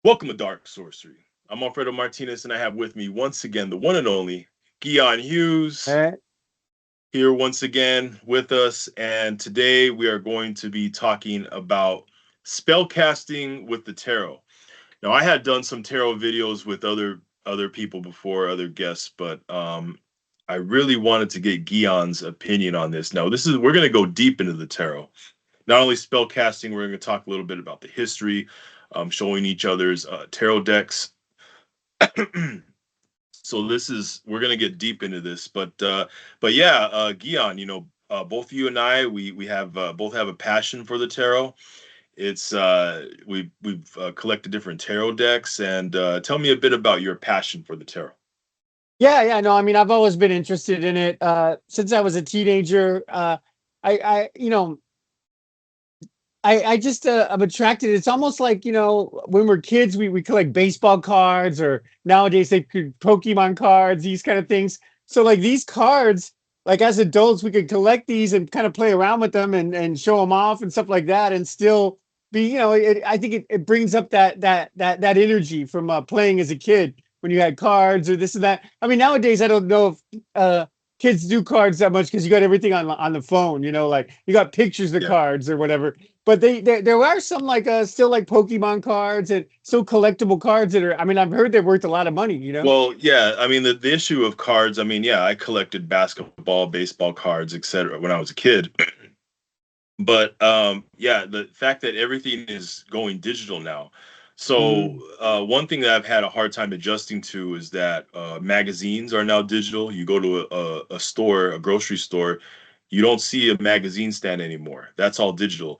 Welcome to Dark Sorcery. I'm Alfredo Martinez, and I have with me once again the one and only Guion Hughes here once again with us. And today we are going to be talking about spellcasting with the tarot. Now, I had done some tarot videos with other people before, other guests, but I really wanted to get Guion's opinion on this. Now, we're going to go deep into the tarot. Not only spellcasting, we're going to talk a little bit about the history, showing each other's tarot decks. So we're going to get deep into this, but yeah, Guion, both you and I, we have both have a passion for the tarot. It's we've collected different tarot decks, and tell me a bit about your passion for the tarot. Yeah, no, I mean, I've always been interested in it since I was a teenager. I just I'm attracted. It's almost like, when we're kids, we collect baseball cards, or nowadays they could Pokemon cards, these kind of things. So like these cards, like as adults, we could collect these and kind of play around with them and show them off and stuff like that, and still be, I think it brings up that energy from playing as a kid when you had cards or this and that. I mean, nowadays I don't know if kids do cards that much because you got everything on the phone, like you got pictures of cards or whatever. But there are some still like Pokemon cards and still collectible cards that are, I mean, I've heard they're worth a lot of money, Well, yeah, I mean the issue of cards, I mean, yeah, I collected basketball, baseball cards, etc. when I was a kid. But yeah, the fact that everything is going digital now. So one thing that I've had a hard time adjusting to is that magazines are now digital. You go to a store, a grocery store, you don't see a magazine stand anymore. That's all digital.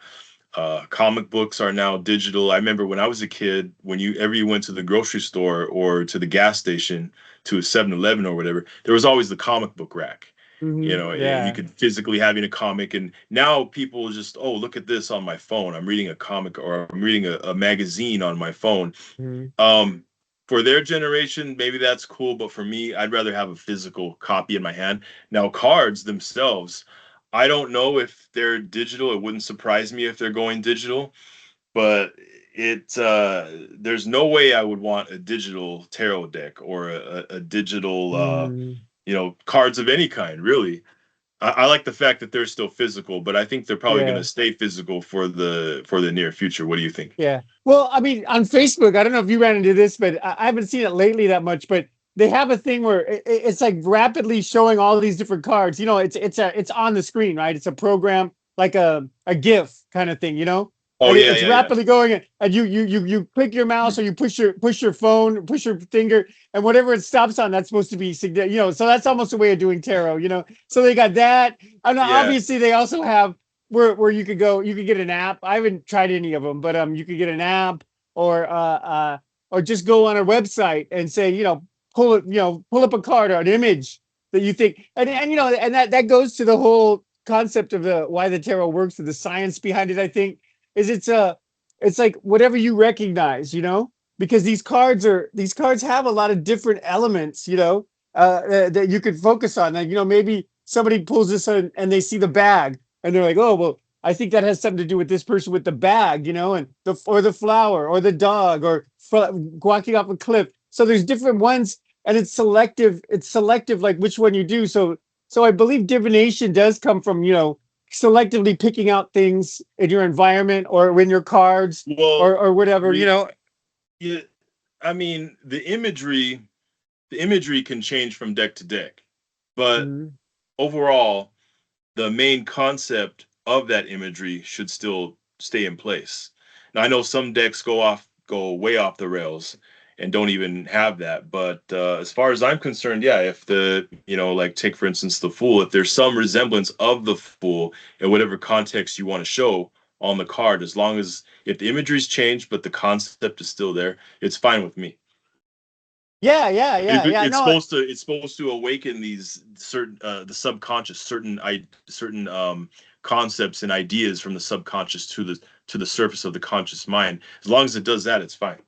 Comic books are now digital. I remember when I was a kid, when you went to the grocery store or to the gas station, to a 7-Eleven or whatever, there was always the comic book rack. You could physically have in a comic, and now people just, oh, look at this on my phone. I'm reading a comic, or I'm reading a magazine on my phone. For their generation, maybe that's cool, but for me, I'd rather have a physical copy in my hand. Now, cards themselves, I don't know if they're digital. It wouldn't surprise me if they're going digital, but there's no way I would want a digital tarot deck or a digital cards of any kind, really. I like the fact that they're still physical, but I think they're probably going to stay physical for the near future. What do you think? Yeah. Well, I mean, on Facebook, I don't know if you ran into this, but I haven't seen it lately that much, but they have a thing where it's like rapidly showing all these different cards. It's on the screen, right? It's a program, like a GIF kind of thing, Oh, and yeah, it's rapidly going, and you click your mouse or you push your phone, push your finger, and whatever it stops on, that's supposed to be, so that's almost a way of doing tarot, So they got that. And obviously they also have where you could get an app. I haven't tried any of them, but you could get an app or just go on a website and say, pull up a card or an image that you think, and that goes to the whole concept of why the tarot works, and the science behind it, I think. It's like whatever you recognize, because these cards have a lot of different elements, that you could focus on. Like, maybe somebody pulls this and they see the bag and they're like, oh, well, I think that has something to do with this person with the bag, and the flower or the dog or walking off a cliff. So there's different ones, and it's selective. It's selective, like which one you do. So I believe divination does come from, selectively picking out things in your environment or in your cards, or whatever, Yeah, I mean, the imagery can change from deck to deck, but overall, the main concept of that imagery should still stay in place. Now, I know some decks go way off the rails and don't even have that, but as far as I'm concerned, yeah, if like take for instance the Fool, if there's some resemblance of the Fool in whatever context you want to show on the card, as long as if the imagery's changed but the concept is still there, it's fine with me. Yeah. It's supposed to awaken these certain the subconscious, certain concepts and ideas from the subconscious to the surface of the conscious mind. As long as it does that, it's fine.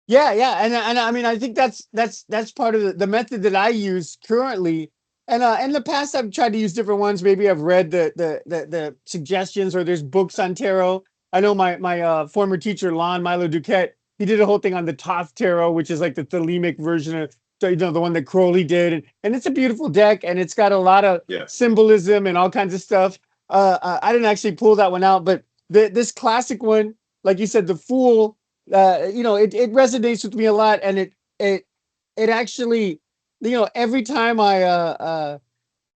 Yeah, and I mean, I think that's part of the method that I use currently. And in the past, I've tried to use different ones. Maybe I've read the suggestions, or there's books on tarot. I know my former teacher, Lon Milo Duquette, he did a whole thing on the Thoth Tarot, which is like the Thelemic version of, the one that Crowley did, and it's a beautiful deck, and it's got a lot of symbolism and all kinds of stuff. I didn't actually pull that one out, but this classic one, like you said, the Fool, it resonates with me a lot, and it actually, every time I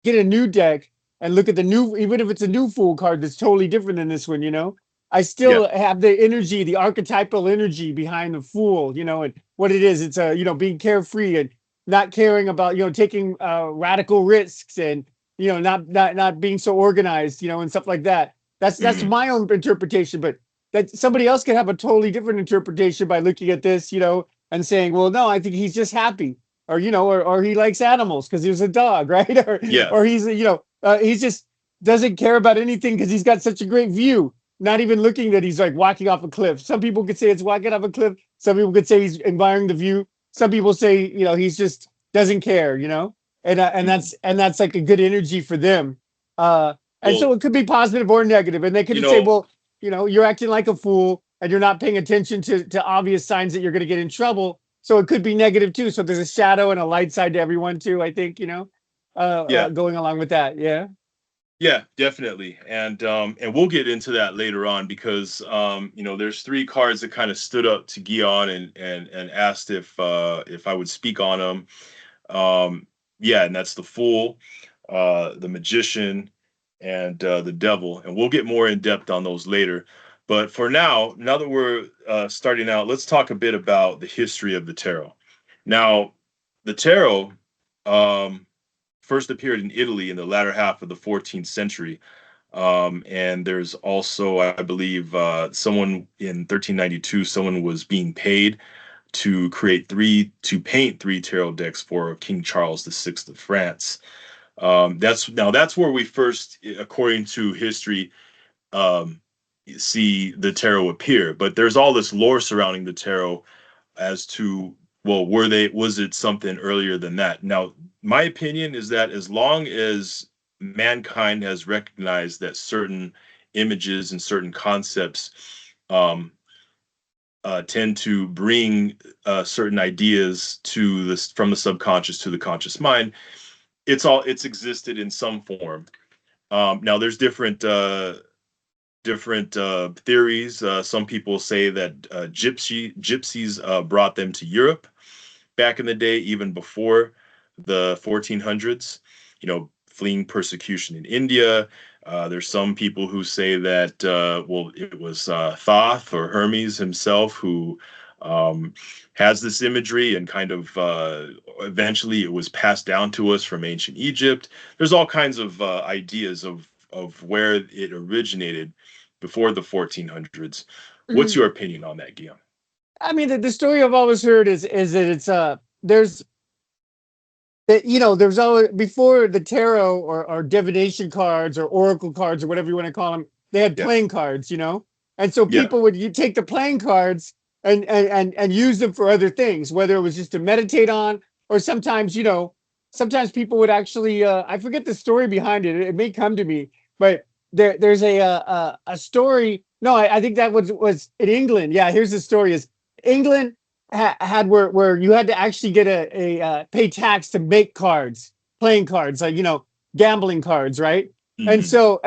get a new deck and look at the new, even if it's a new Fool card that's totally different than this one, I still have the energy, the archetypal energy behind the Fool, and what it is. It's being carefree and not caring about, taking radical risks, and, not being so organized, and stuff like that. That's my own interpretation, but that somebody else could have a totally different interpretation by looking at this, and saying, well, no, I think he's just happy, or, or he likes animals because he was a dog, right? Or he's, he just doesn't care about anything because he's got such a great view. Not even looking that he's like walking off a cliff. Some people could say it's walking off a cliff. Some people could say he's admiring the view. Some people say, he's just doesn't care, and that's like a good energy for them. So it could be positive or negative. And they could say, well, you're acting like a fool and you're not paying attention to obvious signs that you're going to get in trouble. So it could be negative too. So there's a shadow and a light side to everyone too, I think, going along with that. Yeah. Yeah, definitely. And we'll get into that later on because, there's 3 cards that kind of stood up to Guion and asked if I would speak on them. And that's the Fool, the Magician, and the Devil. And we'll get more in depth on those later. But for now that we're starting out, let's talk a bit about the history of the tarot. Now, the tarot first appeared in Italy in the latter half of the 14th century. And there's also, I believe, someone in 1392, someone was being paid to paint 3 tarot decks for King Charles VI of France. That's where we first, according to history, see the tarot appear. But there's all this lore surrounding the tarot as to, well, was it something earlier than that? Now, my opinion is that as long as mankind has recognized that certain images and certain concepts tend to bring certain ideas from the subconscious to the conscious mind, it's existed in some form. Now, there's different theories. Some people say that gypsies brought them to Europe back in the day, even before the 1400s, fleeing persecution in India. There's some people who say that, it was Thoth or Hermes himself who has this imagery, and kind of eventually it was passed down to us from ancient Egypt. There's all kinds of ideas of where it originated before the 1400s. What's your opinion on that, Guion? I mean, the story I've always heard is that there's there's always, before the tarot or divination cards or oracle cards or whatever you want to call them, they had playing cards, and so people would take the playing cards and use them for other things, whether it was just to meditate on, or sometimes sometimes people would actually I forget the story behind it. It may come to me, but there's a story. No, I think that was in England. Yeah, here's the story: is England had where you had to actually get a pay tax to make cards, playing cards, like gambling cards, right? And so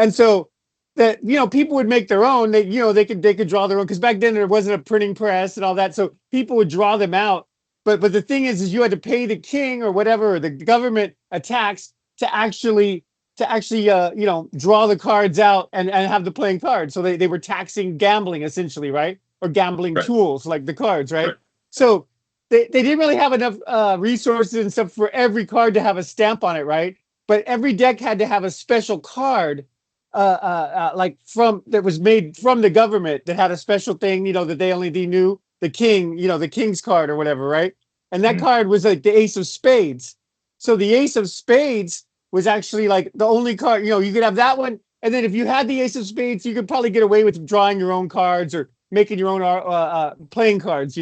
that people would make their own. They could draw their own, because back then there wasn't a printing press and all that, so people would draw them out. But the thing is you had to pay the king or whatever, or the government, a tax to actually draw the cards out and have the playing cards. So they were taxing gambling essentially, right? Or gambling tools like the cards, right? So they didn't really have enough resources and stuff for every card to have a stamp on it, right? But every deck had to have a special card that was made from the government, that had a special thing, that they knew, the king, the king's card or whatever, right? And that card was like the Ace of Spades. So the Ace of Spades was actually like the only card, you could have that one. And then if you had the Ace of Spades, you could probably get away with drawing your own cards or making your own playing cards,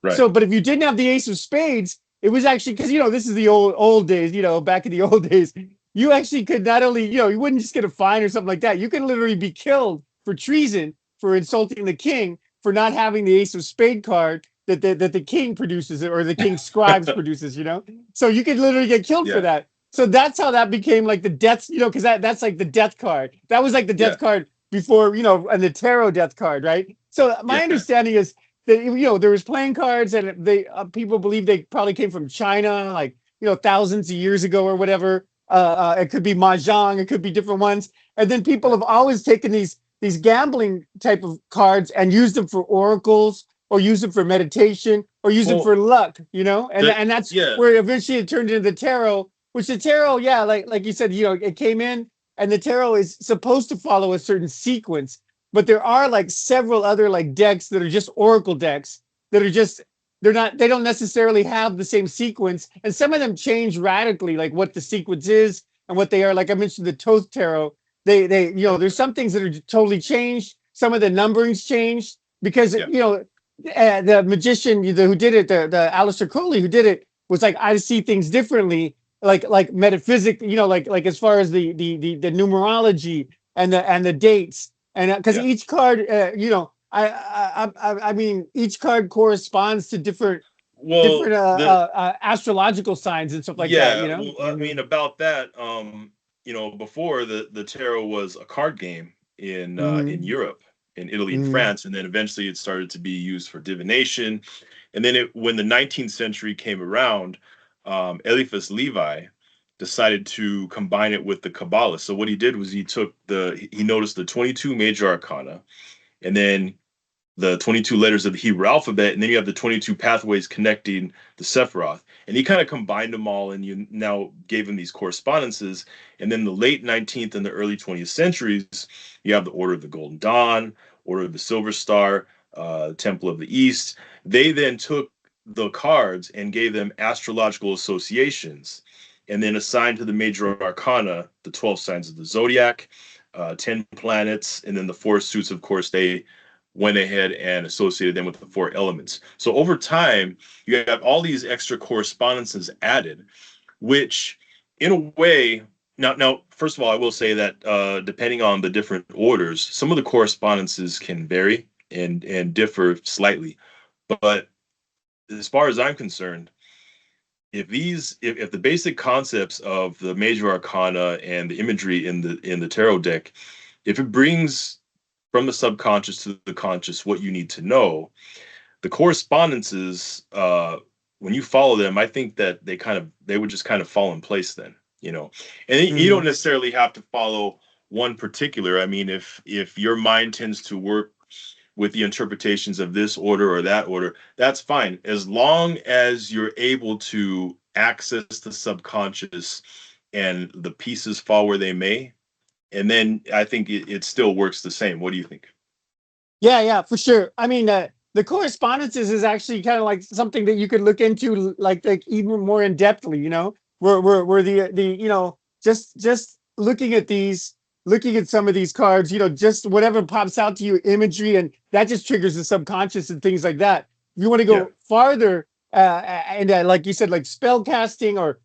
Right. So, but if you didn't have the Ace of Spades, it was actually, because, this is the old days, back in the old days, you actually could not only, you wouldn't just get a fine or something like that. You could literally be killed for treason, for insulting the king, for not having the Ace of Spade card, that the king produces it, or the king's scribes produces, you know. So you could literally get killed for Yeah. that. So that's how that became like the death, you know, because that's like the death card. That was like the death Yeah. card before, you know, and the tarot death card, right? So my Yeah. understanding is that, you know, there was playing cards, and they people believe they probably came from China, like, you know, thousands of years ago or whatever. It could be mahjong, it could be different ones, and then people have always taken these gambling type of cards and used them for oracles, or use them for meditation, or use them Well, for luck, you know, and that's yeah. where eventually it turned into the tarot. Which the tarot, yeah, like you said, you know, it came in, and the tarot is supposed to follow a certain sequence, but there are like several other like decks that are just oracle decks that are just, they don't necessarily have the same sequence, and some of them change radically, like what the sequence is and what they are. Like I mentioned, the Toth Tarot, they you know, there's some things that are totally changed. Some of the numbering's changed because Yeah. you know, the magician who did it, the Aleister Crowley who did it, was like, I see things differently, like metaphysics, you know, like as far as the numerology and the dates, and because Yeah. each card, you know, I mean, each card corresponds to different Well, astrological signs and stuff like that, yeah. you know. Well, I mean, about that, you know, before the tarot was a card game in Mm-hmm. Europe, in Italy and Mm-hmm. France, and then eventually it started to be used for divination, and then when the 19th century came around, Eliphas Levi decided to combine it with the Kabbalah. So what he did was he noticed the 22 major arcana, and then the 22 letters of the Hebrew alphabet, and then you have the 22 pathways connecting the Sephiroth. And he kind of combined them all, and you now gave him these correspondences. And then the late 19th and the early 20th centuries, you have the Order of the Golden Dawn, Order of the Silver Star, Temple of the East. They then took the cards and gave them astrological associations, and then assigned to the major arcana the 12 signs of the zodiac, 10 planets, and then the four suits. Of course, they went ahead and associated them with the four elements. So over time, you have all these extra correspondences added, which in a way, now first of all, I will say that depending on the different orders, some of the correspondences can vary and differ slightly. But as far as I'm concerned, if the basic concepts of the major arcana and the imagery in the tarot deck, if it brings from the subconscious to the conscious what you need to know, the correspondences, when you follow them, I think that they would just kind of fall in place then, you know. And you Mm-hmm. don't necessarily have to follow one particular. I mean, if your mind tends to work with the interpretations of this order or that order, that's fine, as long as you're able to access the subconscious and the pieces fall where they may. And then I think it still works the same. What do you think? Yeah, for sure. I mean, the correspondences is actually kind of like something that you could look into, like even more in depthly. You know, where the you know, just looking at these, looking at some of these cards, you know, just whatever pops out to you, imagery, and that just triggers the subconscious and things like that. If you want to Yeah. go farther, and like you said, like spell casting, or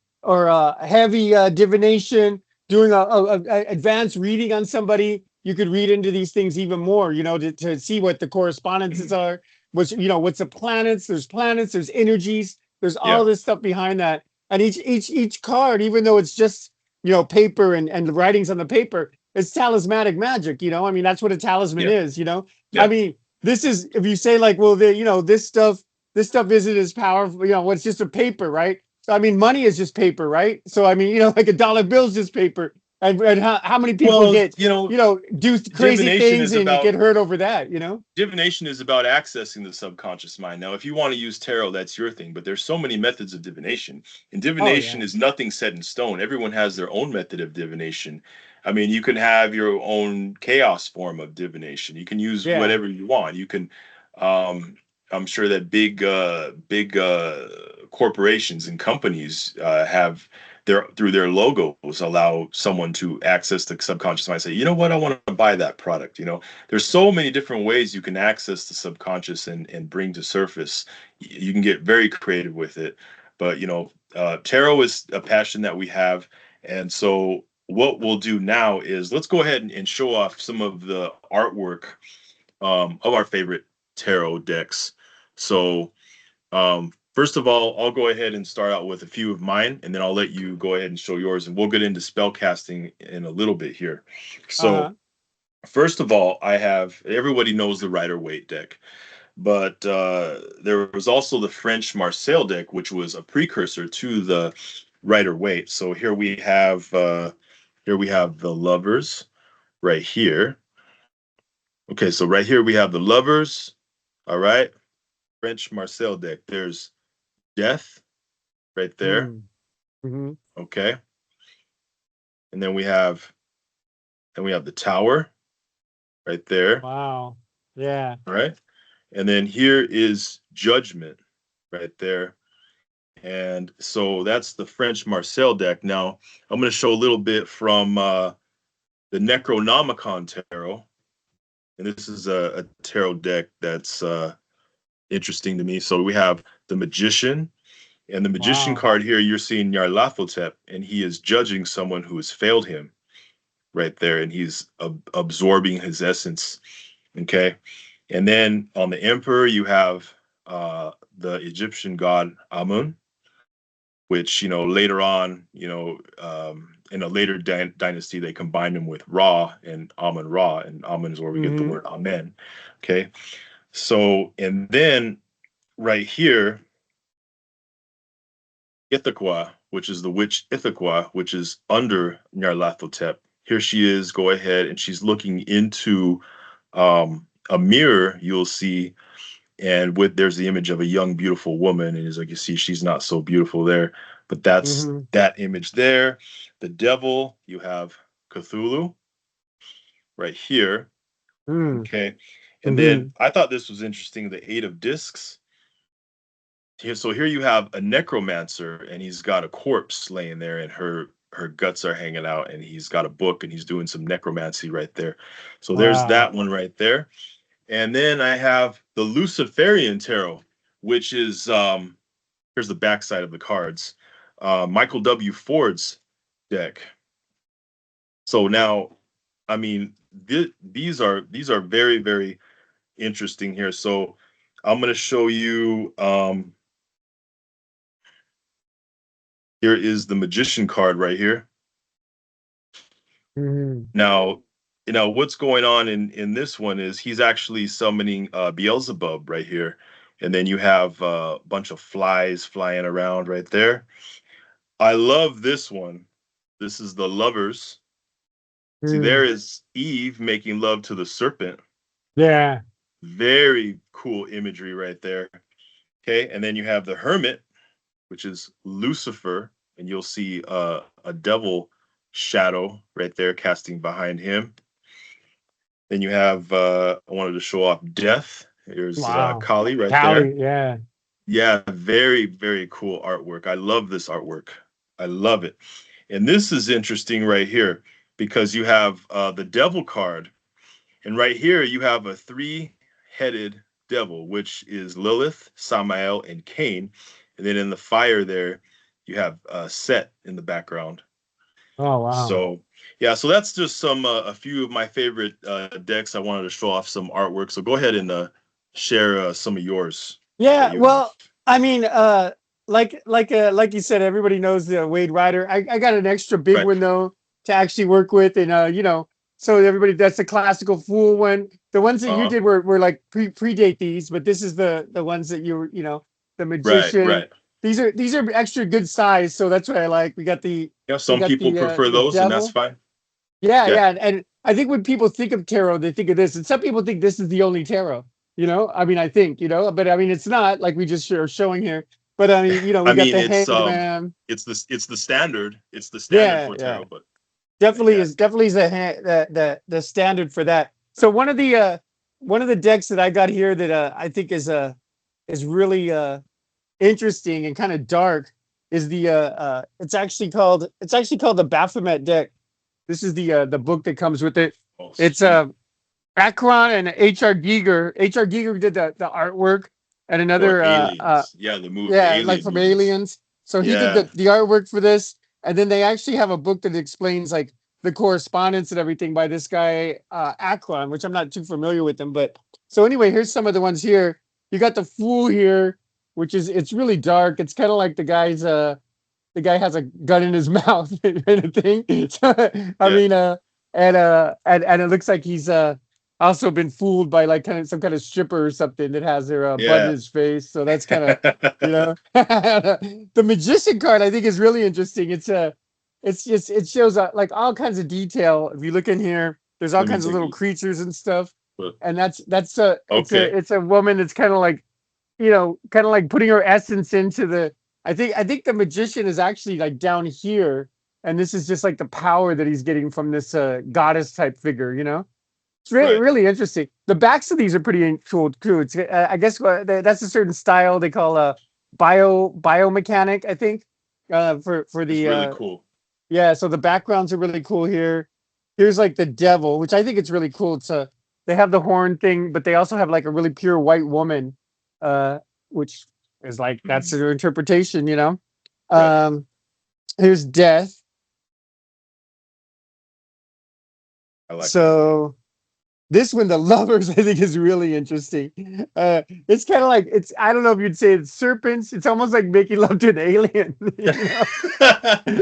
heavy divination, doing a advanced reading on somebody, you could read into these things even more, you know, to see what the correspondences are, which, you know, what's the planets, there's energies, there's all Yeah. this stuff behind that. And each card, even though it's just, you know, paper and the writings on the paper, it's talismanic magic, you know. I mean, that's what a talisman Yeah. is, you know. I Yeah. mean, this is, if you say like, well, you know, this stuff isn't as powerful, you know, it's just a paper, right? So I mean, money is just paper, right? So I mean, you know, like a dollar bill is just paper. And how many people Well, get, you know, do crazy divination things is and about get hurt over that, you know? divination is about accessing the subconscious mind. Now, if you want to use tarot, that's your thing, but there's so many methods of divination. And Oh divination yeah. is nothing set in stone. Everyone has their own method of divination. I mean, you can have your own chaos form of divination. You can use Yeah. whatever you want. You can I'm sure that big corporations and companies have through their logos allow someone to access the subconscious mind, say, you know what, I want to buy that product. You know, there's so many different ways you can access the subconscious and bring to surface. You can get very creative with it, but you know, tarot is a passion that we have. And so what we'll do now is let's go ahead and show off some of the artwork of our favorite tarot decks. So First of all, I'll go ahead and start out with a few of mine, and then I'll let you go ahead and show yours, and we'll get into spellcasting in a little bit here. So, first of all, everybody knows the Rider-Waite deck, but there was also the French Marseille deck, which was a precursor to the Rider-Waite. So here we have the Lovers right here. Okay, so right here we have the Lovers. All right, French Marseille deck. There's Death right there. Mm-hmm. Okay. And then we have the Tower right there. Wow. Yeah. All right. And then here is Judgment right there. And so that's the French Marseille deck. Now I'm going to show a little bit from the Necronomicon Tarot. And this is a tarot deck that's interesting to me. So we have the Magician. And the Magician card here, you're seeing Nyarlathotep, and he is judging someone who has failed him right there, and he's absorbing his essence. Okay. And then on the Emperor, you have the Egyptian god Amun, which, later on, in a later dynasty, they combined him with Ra and Amun-Ra, and Amun is where we get the word Amen. Okay. So, and then right here, Ithaca, which is the witch Ithaca, which is under Nyarlathotep. Here she is, go ahead, and she's looking into a mirror, you'll see, and there's the image of a young, beautiful woman, and as you see, she's not so beautiful there, but that's that image there. The devil, you have Cthulhu right here. Okay. And then I thought this was interesting, the Eight of Discs. So here you have a necromancer, and he's got a corpse laying there, and her guts are hanging out, and he's got a book, and he's doing some necromancy right there. So there's that one right there. And then I have the Luciferian Tarot, which is here's the backside of the cards. Michael W. Ford's deck. So now, I mean, these are very, very interesting here. So I'm going to show you. Here is the Magician card right here. Now, what's going on in this one is he's actually summoning Beelzebub right here. And then you have a bunch of flies flying around right there. I love this one. This is the Lovers. See, there is Eve making love to the serpent. Yeah. Very cool imagery right there. Okay, and then you have the Hermit, which is Lucifer, and you'll see a devil shadow right there casting behind him. Then you have, I wanted to show off Death. Here's Kali right there. Yeah. Yeah, very, very cool artwork. I love this artwork. I love it. And this is interesting right here because you have the Devil card. And right here you have a three-headed devil, which is Lilith, Samael, and Cain. And then in the fire there, you have Set in the background. Oh, wow. So, yeah, so that's just a few of my favorite decks. I wanted to show off some artwork. So go ahead and share some of yours. Yeah, well, I mean, like you said, everybody knows the Wade Rider. I got an extra big one though to actually work with, and so everybody, that's the classical Fool one. The ones that you did were like predate these, but this is the ones that the Magician. Right. These are extra good size, so that's what I like. We got the some people prefer those, and that's fine. Yeah, and I think when people think of tarot, they think of this, and some people think this is the only tarot. I mean, I think, but I mean, it's not, like we just are showing here. But I mean, we got the Hangman. It's the standard. It's the standard for tarot, but definitely is the standard for that. So one of the decks that I got here that I think is really interesting and kind of dark is the it's actually called the Baphomet deck. This is the book that comes with it. It's Akron and H.R. Giger. H.R. Giger did the artwork, and another the movie Aliens. Like from Aliens. So he did the artwork for this, and then they actually have a book that explains like the correspondence and everything by this guy Akron, which I'm not too familiar with him. But so anyway, here's some of the ones here. You got the Fool here, which is it's really dark. It's kind of like the guy has a gun in his mouth kind of thing. So, I Yeah. mean, and it looks like he's also been fooled by like kind of some kind of stripper or something that has their butt in Yeah. his face. So that's kind of the magician card I think is really interesting. It's just it shows like all kinds of detail. If you look in here, there's all Let me kinds of take a little look. creatures and stuff. But- And that's a Okay. it's a woman that's kind of like kind of like putting her essence into the. I think the magician is actually like down here, and this is just like the power that he's getting from this goddess type figure. It's really Right. really interesting. The backs of these are pretty cool too. It's I guess that's a certain style they call biomechanic. I think for It's the really cool. yeah. So the backgrounds are really cool here. Here's like the devil, which I think it's really cool. They have the horn thing, but they also have like a really pure white woman, which is like that's their interpretation. Right. Here's death. I like that. So this one, the lovers, I think is really interesting. It's kind of like I don't know if you'd say it's serpents. It's almost like making love to an alien.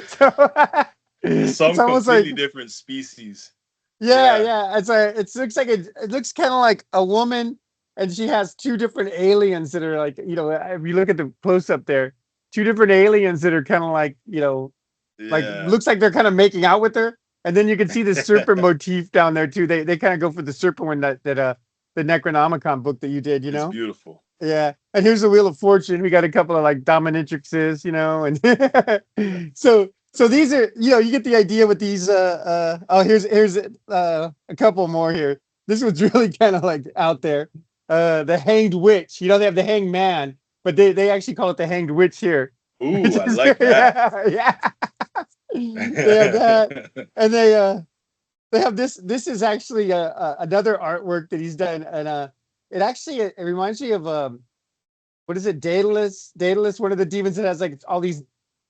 So, Some it's almost completely like different species. yeah. It looks like it looks kind of like a woman, and she has two different aliens that are like if you look at the close up there, two different aliens that are kind of like like Yeah. looks like they're kind of making out with her. And then you can see the serpent motif down there too. They kind of go for the serpent one that the Necronomicon book that you did, It's beautiful. Yeah. And here's the Wheel of Fortune. We got a couple of like dominatrixes, and so these are you get the idea with these here's a couple more here. This one's really kind of like out there. The Hanged Witch. They have the Hanged Man, but they actually call it the Hanged Witch here. Ooh, I like that. Yeah. They have that, and they have this. This is actually another artwork that he's done, and it reminds me of what is it, Daedalus, one of the demons that has like all these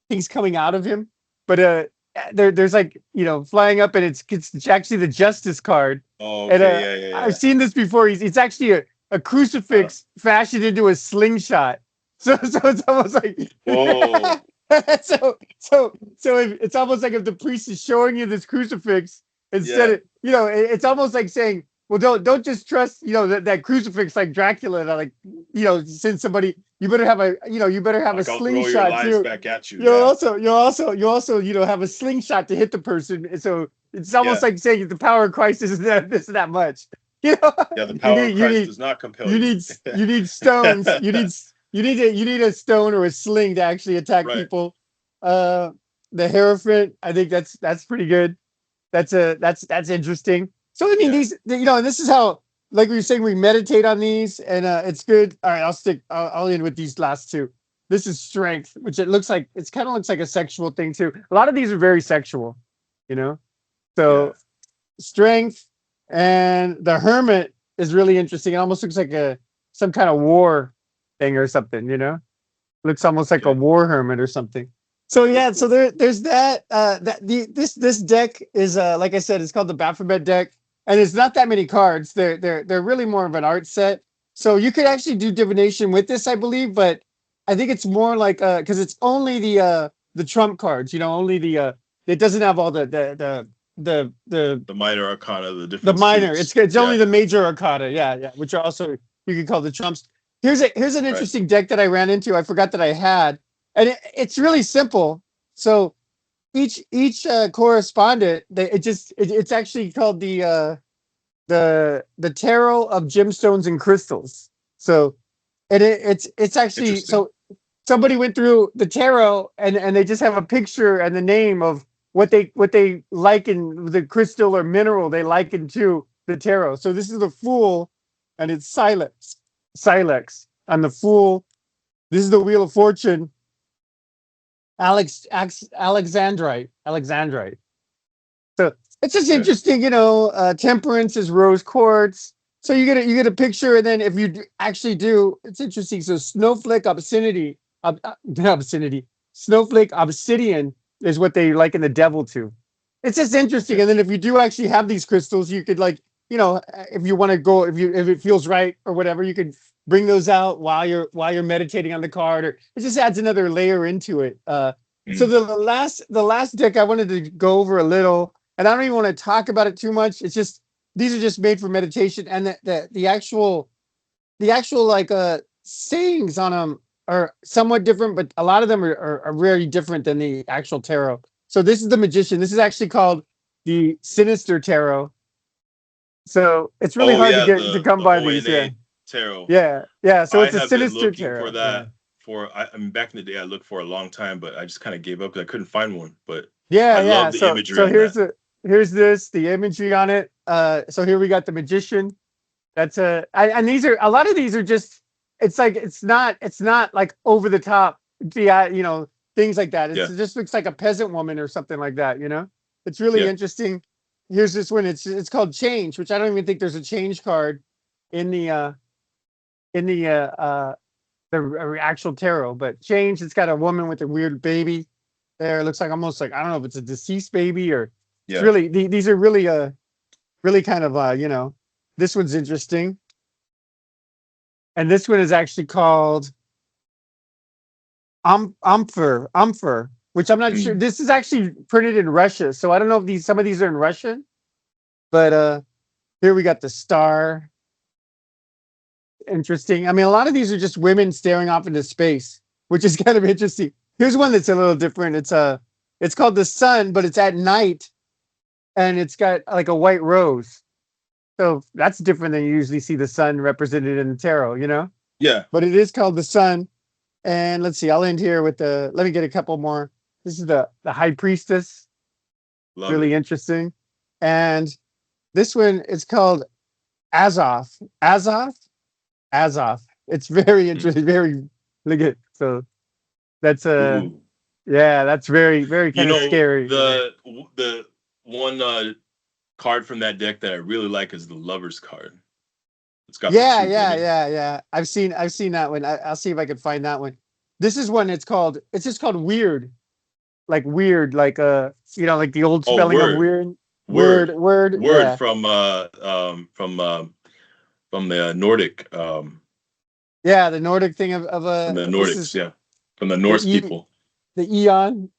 things coming out of him, but there's like flying up, and it's actually the Justice card. Oh, And okay, yeah. I've seen this before. It's actually a crucifix fashioned into a slingshot. So it's almost like Whoa. so it's almost like if the priest is showing you this crucifix instead of it's almost like saying, well, don't just trust that crucifix like Dracula, that like send somebody. You better have a Like, a I'll throw your slingshot lies too. back at you. You also have a slingshot to hit the person. So it's almost like saying the power of Christ isn't that much. Yeah, the power of Christ does not compel you. You need stones. You need a stone or a sling to actually attack people. The Hierophant, I think that's pretty good. That's interesting. So I mean these and this is how, like we were saying, we meditate on these, and it's good. All right, I'll end with these last two. This is Strength, which it kind of looks like a sexual thing too. A lot of these are very sexual, So Strength, and the Hermit is really interesting. It almost looks like some kind of war thing or something, looks almost like a war hermit or something. So so there's that. This deck is like I said, it's called the Baphomet deck, and it's not that many cards. They're really more of an art set. So you could actually do divination with this, I believe, but I think it's more like because it's only the trump cards, only it doesn't have all the minor arcana, the different minor. suits. It's only the major arcana, which are also you can call the trumps. Here's an interesting deck that I ran into. I forgot that I had, and it's really simple. So each correspondent, it's actually called the Tarot of Gemstones and Crystals. So it's actually so somebody went through the tarot and they just have a picture and the name of what they liken the crystal or mineral they liken to the tarot. So this is the Fool, and it's Silex on the Fool. This is the Wheel of Fortune. Alexandrite. So it's just interesting, Temperance is rose quartz. So you get a picture, and then if you actually do, it's interesting. So Snowflake Obsidian is what they liken the devil to. It's just interesting. And then if you do actually have these crystals, you could if you want to go, if it feels right or whatever, you could bring those out while you're meditating on the card, or it just adds another layer into it. So the last deck I wanted to go over a little, and I don't even want to talk about it too much. It's just these are just made for meditation, and the actual like sayings on them are somewhat different, but a lot of them are very different than the actual tarot. So this is the Magician. This is actually called the Sinister Tarot. So it's really hard to get to come the by these. Yeah. tarot. Yeah. So I it's a have been Sinister looking Tarot. for that I mean, back in the day, I looked for a long time, but I just kind of gave up because I couldn't find one. But I love the imagery So on that. here's the imagery on it. So here we got the Magician. That's and these are a lot of these are just. It's like it's not like over the top. Things like that. It just looks like a peasant woman or something like that. It's really interesting. Here's this one. It's called Change, which I don't even think there's a change card in the actual tarot. But Change, it's got a woman with a weird baby there. It looks like almost like, I don't know if it's a deceased baby or it's really these are really really kind of this one's interesting. And this one is actually called Umfer, which I'm not sure. This is actually printed in Russia, so I don't know if some of these are in Russian. But here we got the Star. Interesting. I mean, a lot of these are just women staring off into space, which is kind of interesting. Here's one that's a little different. It's called the Sun, but it's at night, and it's got like a white rose. So that's different than you usually see the sun represented in the tarot, Yeah. But it is called the Sun. And let's see, I'll end here with let me get a couple more. This is the High Priestess. Really interesting. And this one is called Azoph. Azoph. It's very interesting, very look at so that's that's very, very kind of scary. The one card from that deck that I really like is the Lover's card. It's got yeah. I've seen that one. I'll see if I can find that one. This is one. It's just called Weird, like weird, like like the old spelling of weird. Word from the Nordic. The Nordic thing of from the Nordics, from the Norse people. The Eon.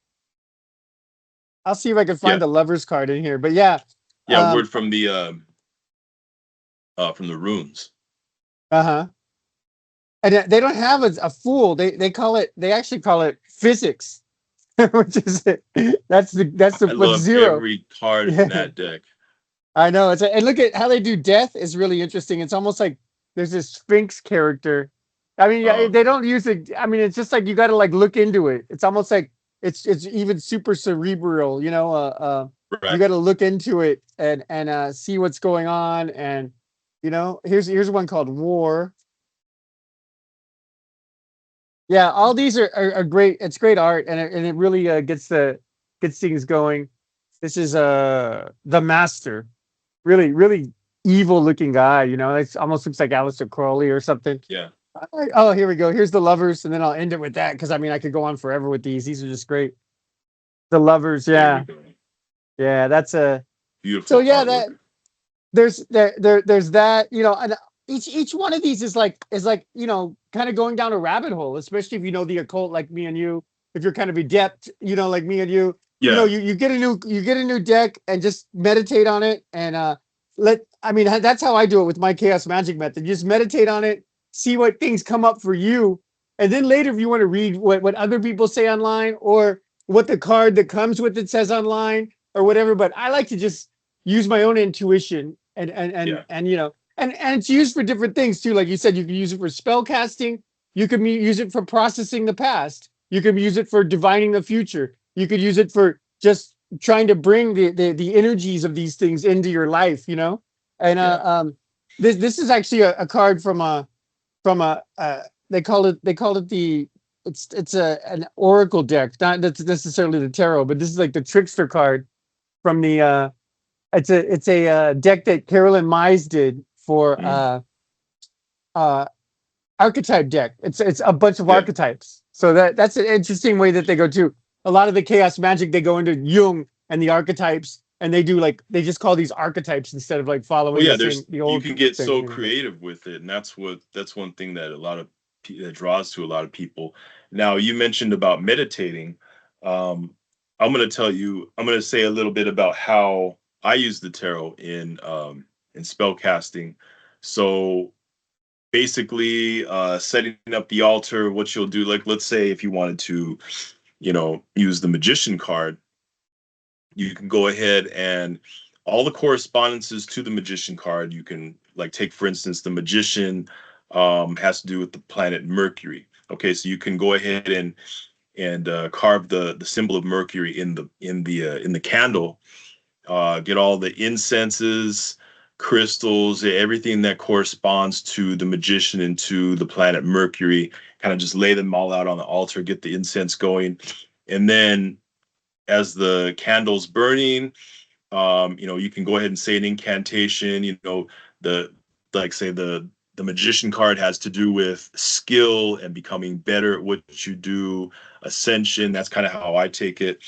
I'll see if I can find the Lover's card in here, but word from the runes. And they don't have a fool. They actually call it physics, which is that's the I love zero. Every card in that deck. I know and look at how they do death is really interesting. It's almost like there's this Sphinx character. I mean, they don't use it. I mean, it's just like you got to like look into it. It's almost like it's even super cerebral. You got to look into it and see what's going on. And here's one called War. Yeah, all these are great. It's great art, and it really gets things going. This is the Master, really, really evil looking guy. It almost looks like Aleister Crowley or something. Yeah. Oh, here we go. Here's the Lovers, and then I'll end it with that because I mean I could go on forever with these. These are just great. The Lovers, yeah, that's a beautiful. So there's that, and each one of these is like kind of going down a rabbit hole, especially if you know the occult like me and you. If you're kind of adept, like me and you, you get a new deck and just meditate on it and that's how I do it with my chaos magic method. You just meditate on it, see what things come up for you, and then later if you want to read what other people say online or what the card that comes with it says online or whatever. But I like to just use my own intuition and it's used for different things too. Like you said, you can use it for spell casting. You can use it for processing the past. You can use it for divining the future. You could use it for just trying to bring the energies of these things into your life, And this is actually a card from a they call it it's an oracle deck, not necessarily the tarot, but this is like the trickster card from the it's a deck that Carolyn Mize did for archetype deck. It's a bunch of archetypes. So that's an interesting way that they go to. A lot of the chaos magic, they go into Jung and the archetypes and they do like they just call these archetypes instead of like Well, following yeah, the you old can get thing. so creative with it, and that's one thing that that draws to a lot of people. Now, you mentioned about meditating. Um, I'm going to say a little bit about how I use the tarot in spell casting. So basically, setting up the altar, what you'll do, like let's say if you wanted to, use the magician card, you can go ahead and all the correspondences to the magician card, you can like take for instance the magician has to do with the planet Mercury. Okay, so you can go ahead and carve the symbol of Mercury in the candle. Get all the incenses, crystals, everything that corresponds to the magician and to the planet Mercury. Kind of just lay them all out on the altar, get the incense going, and then as the candle's burning, you can go ahead and say an incantation. The like say the magician card has to do with skill and becoming better at what you do, ascension. That's kind of how I take it.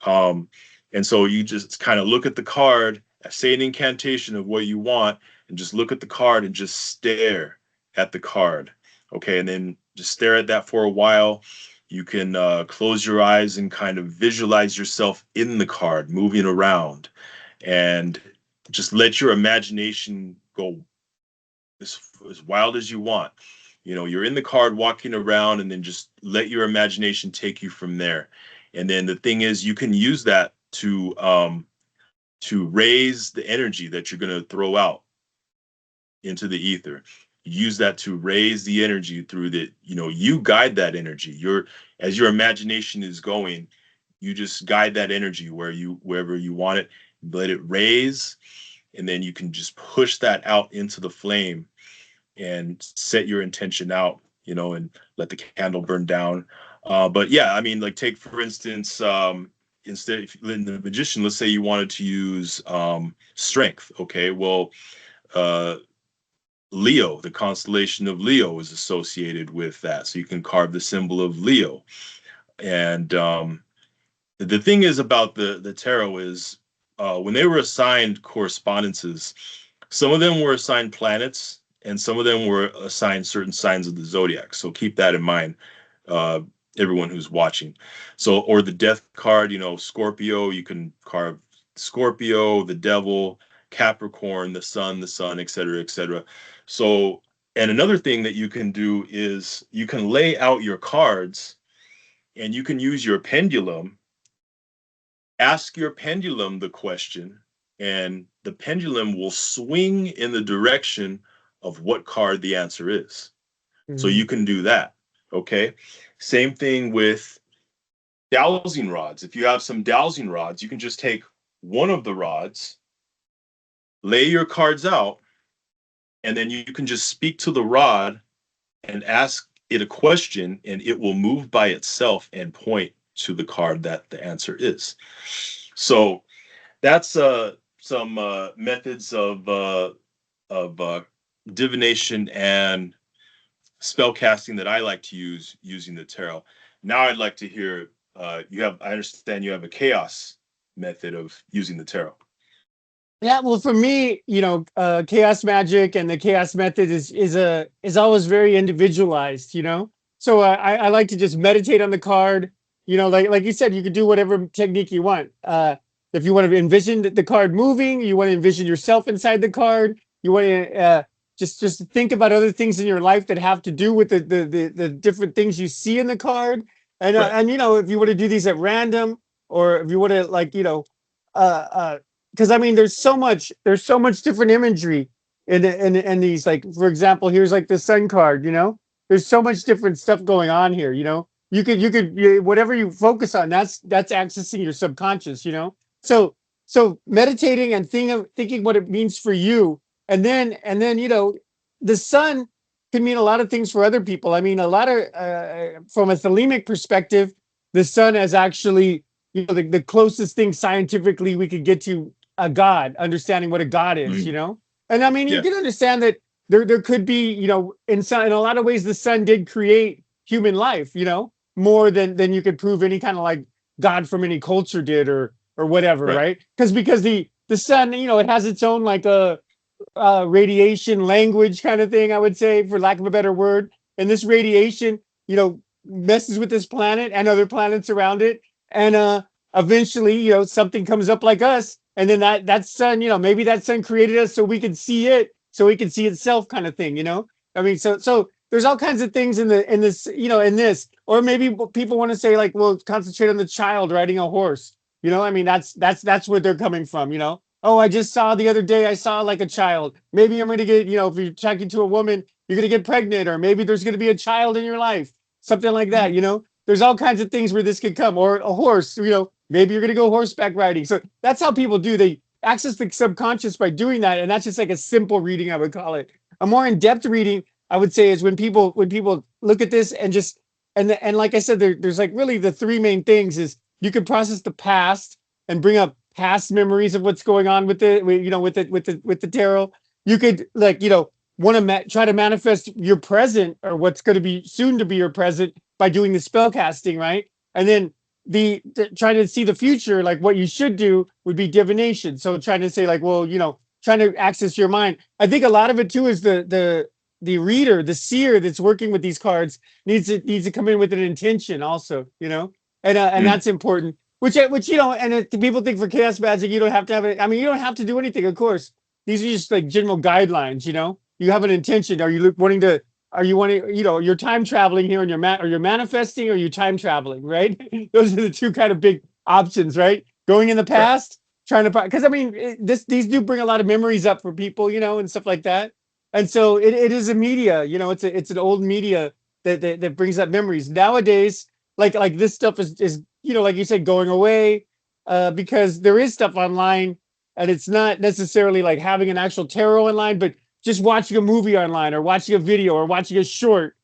Um, and so you just kind of look at the card, say an incantation of what you want, and just look at the card and just stare at the card. Okay, and then just stare at that for a while. You can close your eyes and kind of visualize yourself in the card, moving around, and just let your imagination go as wild as you want. You're in the card walking around, and then just let your imagination take you from there. And then the thing is, you can use that to raise the energy that you're going to throw out into the ether. Use that to raise the energy through you guide that energy. As your imagination is going, you just guide that energy wherever you want it, let it raise, and then you can just push that out into the flame and set your intention out, and let the candle burn down. But yeah, I mean, like take for instance, instead in the magician, let's say you wanted to use strength. Okay, well, Leo, the constellation of Leo is associated with that. So you can carve the symbol of Leo. And the thing is about the tarot is when they were assigned correspondences, some of them were assigned planets and some of them were assigned certain signs of the zodiac. So keep that in mind, everyone who's watching. So, or the death card, Scorpio, you can carve Scorpio, the devil, Capricorn, the sun, etc., etc. So, and another thing that you can do is you can lay out your cards and you can use your pendulum, ask your pendulum the question, and the pendulum will swing in the direction of what card the answer is. So you can do that. Okay. Same thing with dowsing rods. If you have some dowsing rods, you can just take one of the rods, lay your cards out, and then you can just speak to the rod and ask it a question, and it will move by itself and point to the card that the answer is. So that's some methods of divination and spell casting that I like to use using the tarot. Now I'd like to hear I understand you have a chaos method of using the tarot. Yeah, well, for me, chaos magic and the chaos method is always very individualized, So I like to just meditate on the card, like you said, you could do whatever technique you want. If you want to envision the card moving, you want to envision yourself inside the card. You want to just think about other things in your life that have to do with the different things you see in the card, and Right. and if you want to do these at random, or if you want to because I mean, there's so much different imagery in these. Like, for example, here's like the sun card. There's so much different stuff going on here. Whatever you focus on, that's accessing your subconscious. So meditating and thinking what it means for you, and then the sun can mean a lot of things for other people. I mean, a lot of from a thelemic perspective, the sun is actually the closest thing scientifically we could get to a god, understanding what a god is, And I mean, you can understand that there could be, in a lot of ways, the sun did create human life, more than you could prove any kind of like god from any culture did, or or whatever, Right. right? Because the sun, it has its own like a radiation language kind of thing, I would say, for lack of a better word. And this radiation, messes with this planet and other planets around it. And eventually, something comes up like us. And then that sun, maybe that sun created us so we could see it, so we can see itself kind of thing, I mean, so there's all kinds of things in this, in this, or maybe people want to say like, well, concentrate on the child riding a horse. I mean, that's where they're coming from, Oh, I just saw the other day, I saw like a child. Maybe I'm going to get, if you're talking to a woman, you're going to get pregnant, or maybe there's going to be a child in your life, something like that. There's all kinds of things where this could come, or a horse, maybe you're going to go horseback riding. So that's how people do. They access the subconscious by doing that. And that's just like a simple reading, I would call it. A more in-depth reading, I would say, is when people look at this and just, and like I said, there's like really the three main things is you can process the past and bring up past memories of what's going on with the tarot. You could want to try to manifest your present, or what's going to be soon to be your present, by doing the spell casting, right? And then the trying to see the future, like what you should do would be divination. So trying to say like, well, trying to access your mind. I think a lot of it too is the reader, the seer that's working with these cards needs to come in with an intention also, and that's important. Which and people think for chaos magic you don't have to have it. I mean, you don't have to do anything, of course. These are just like general guidelines. You have an intention. Are you wanting? You're time traveling here, and you're manifesting, or you're time traveling, right? Those are the two kind of big options, right? Going in the past, trying to, because I mean, these do bring a lot of memories up for people, and stuff like that. And so it is a media, it's an old media that brings up memories. Nowadays, like this stuff is like you said, going away, because there is stuff online, and it's not necessarily like having an actual tarot online, but just watching a movie online, or watching a video, or watching a short.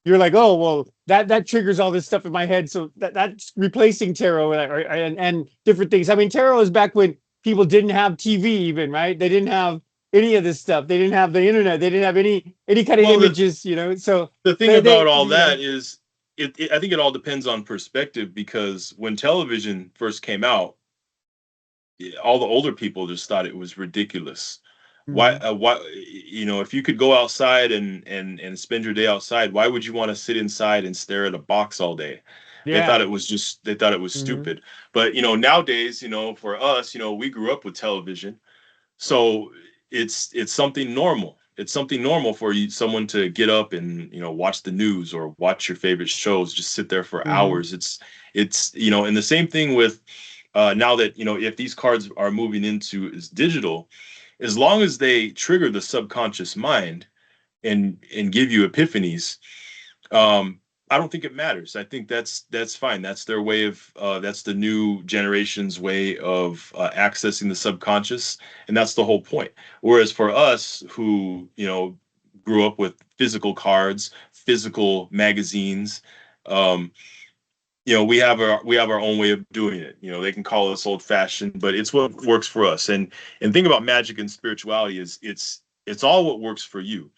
You're like, oh well, that triggers all this stuff in my head. So that's replacing tarot and different things. I mean, tarot is back when people didn't have TV, even, right? They didn't have any of this stuff. They didn't have the internet. They didn't have any kind of images, So the thing about all that is, I think it all depends on perspective, because when television first came out, all the older people just thought it was ridiculous. Why? If you could go outside and spend your day outside, why would you want to sit inside and stare at a box all day? They thought it was stupid. But nowadays, for us, we grew up with television, so it's something normal. It's something normal for someone to get up and watch the news or watch your favorite shows, just sit there for hours. It's and the same thing with now that if these cards are moving into is digital, as long as they trigger the subconscious mind and give you epiphanies, I don't think it matters. I think that's fine. That's their way of that's the new generation's way of accessing the subconscious, and that's the whole point. Whereas for us, who grew up with physical cards, physical magazines, we have our own way of doing it. They can call us old fashioned, but it's what works for us. And thing about magic and spirituality is it's all what works for you.